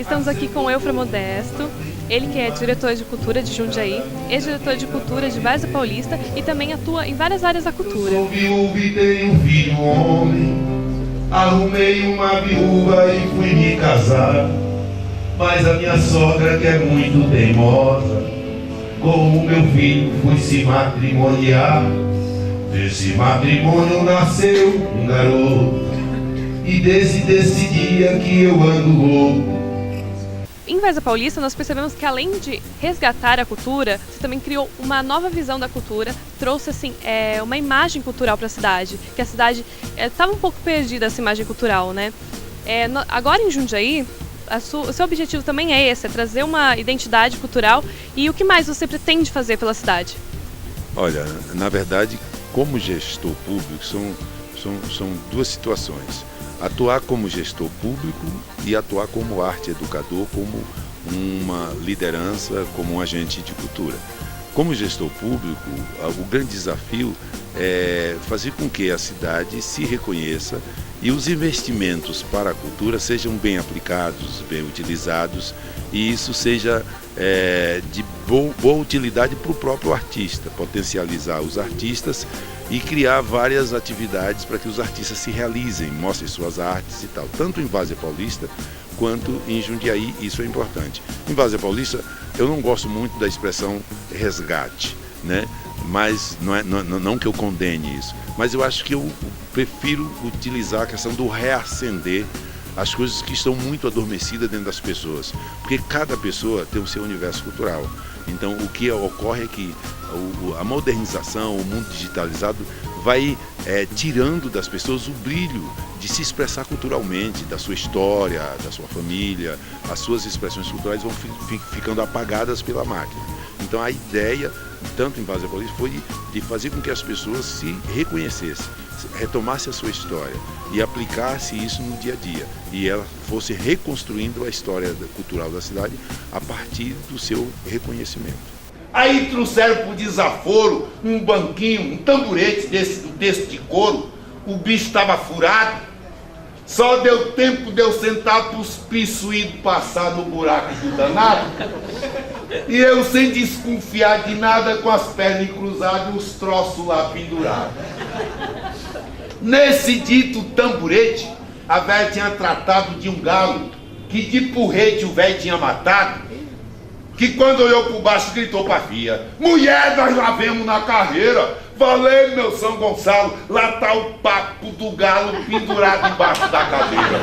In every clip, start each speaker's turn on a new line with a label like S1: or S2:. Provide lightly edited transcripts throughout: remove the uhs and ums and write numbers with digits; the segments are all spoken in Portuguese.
S1: Estamos aqui com o Eufra Modesto, ele que é diretor de cultura de Jundiaí, ex-diretor de cultura de Várzea Paulista e também atua em várias áreas da cultura.
S2: Eu sou viúvo e tenho um filho homem, arrumei uma viúva e fui me casar, mas a minha sogra, que é muito teimosa, com o meu filho fui se matrimoniar. Desse matrimônio nasceu um garoto, e desde esse dia que eu ando louco.
S1: Em Várzea Paulista, nós percebemos que além de resgatar a cultura, você também criou uma nova visão da cultura, trouxe assim, uma imagem cultural para a cidade, que a cidade estava um pouco perdida, essa imagem cultural, né? Agora em Jundiaí, o seu objetivo também é esse, é trazer uma identidade cultural. E o que mais você pretende fazer pela cidade?
S3: Olha, na verdade, como gestor público, são duas situações. Atuar como gestor público e atuar como arte educador, como uma liderança, como um agente de cultura. Como gestor público, o grande desafio é fazer com que a cidade se reconheça e os investimentos para a cultura sejam bem aplicados, bem utilizados, e isso seja de boa utilidade para o próprio artista, potencializar os artistas e criar várias atividades para que os artistas se realizem, mostrem suas artes e tal, tanto em Várzea Paulista quanto em Jundiaí. Isso é importante. Em Várzea Paulista eu não gosto muito da expressão resgate, né? Mas não que eu condene isso, mas eu acho que eu prefiro utilizar a questão do reacender as coisas que estão muito adormecidas dentro das pessoas, porque cada pessoa tem o seu universo cultural. Então o que ocorre é que a modernização, o mundo digitalizado vai tirando das pessoas o brilho de se expressar culturalmente, da sua história, da sua família. As suas expressões culturais vão ficando apagadas pela máquina. Então a ideia, tanto em Várzea Paulista, foi de fazer com que as pessoas se reconhecessem, retomassem a sua história e aplicasse isso no dia a dia. E ela fosse reconstruindo a história cultural da cidade a partir do seu reconhecimento.
S2: Aí trouxeram pro desaforo um banquinho, um tamborete desse de couro. O bicho estava furado. Só deu tempo de eu sentar para os pissuídos passar no buraco do danado. E eu, sem desconfiar de nada, com as pernas cruzadas e os troços lá pendurados. Nesse dito tamborete, a velha tinha tratado de um galo que de porrete o velho tinha matado, que quando olhou por baixo gritou pra filha: mulher, nós lá vemos na carreira. Valeu, meu São Gonçalo, lá tá o papo do galo pendurado embaixo da cadeira.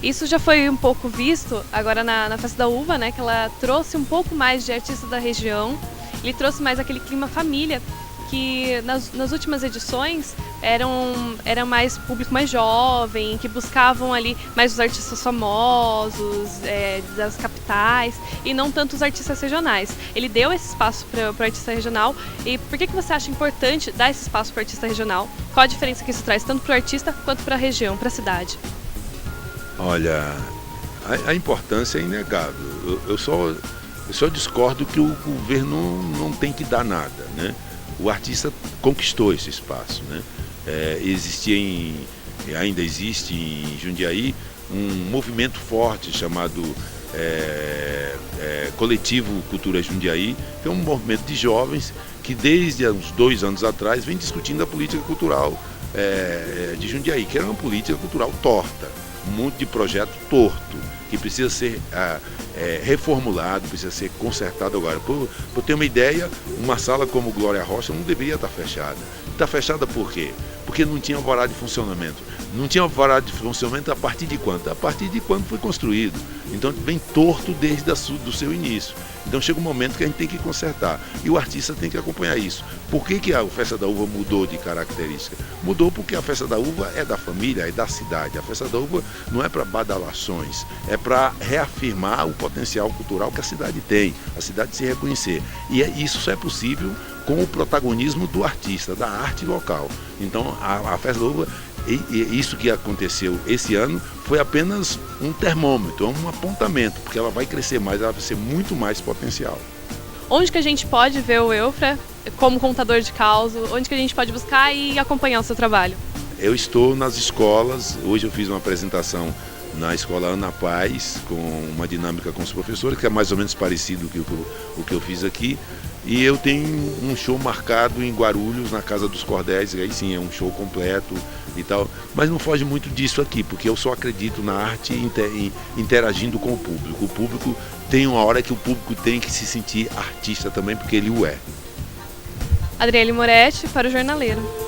S1: Isso já foi um pouco visto agora na Festa da Uva, né? Que ela trouxe um pouco mais de artistas da região, ele trouxe mais aquele clima família, que nas últimas edições era mais público mais jovem, que buscavam ali mais os artistas famosos, das capitais, e não tanto os artistas regionais. Ele deu esse espaço para o artista regional. E por que você acha importante dar esse espaço para o artista regional? Qual a diferença que isso traz, tanto para o artista quanto para a região, para a cidade?
S3: Olha, a importância é inegável. Eu só discordo que o governo não tem que dar nada, né? O artista conquistou esse espaço, né? Ainda existe em Jundiaí um movimento forte chamado Coletivo Cultura Jundiaí, que é um movimento de jovens que desde uns 2 anos atrás vem discutindo a política cultural de Jundiaí, que era uma política cultural torta, um monte de projeto torto, que precisa ser reformulado, precisa ser consertado agora. Para ter uma ideia, uma sala como Glória Rocha não deveria estar fechada. Está fechada por quê? Porque não tinha alvará de funcionamento. Não tinha alvará de funcionamento a partir de quando? A partir de quando foi construído. Então vem torto desde do seu início. Então chega um momento que a gente tem que consertar. E o artista tem que acompanhar isso. Por que a Festa da Uva mudou de característica? Mudou porque a Festa da Uva é da família, é da cidade. A Festa da Uva não é para badalações, é para reafirmar o potencial cultural que a cidade tem, a cidade se reconhecer. E isso só é possível com o protagonismo do artista, da arte local. Então a Festa da Uva, e isso que aconteceu esse ano, foi apenas um termômetro, um apontamento, porque ela vai crescer mais, ela vai ser muito mais potencial.
S1: Onde que a gente pode ver o Eufra como contador de causos? Onde que a gente pode buscar e acompanhar o seu trabalho?
S3: Eu estou nas escolas. Hoje eu fiz uma apresentação na Escola Ana Paz, com uma dinâmica com os professores, que é mais ou menos parecido com o que eu fiz aqui. E eu tenho um show marcado em Guarulhos, na Casa dos Cordéis, aí sim é um show completo e tal. Mas não foge muito disso aqui, porque eu só acredito na arte interagindo com o público. O público tem uma hora que o público tem que se sentir artista também, porque ele o é.
S1: Adriele Moretti para o Jornaleiro.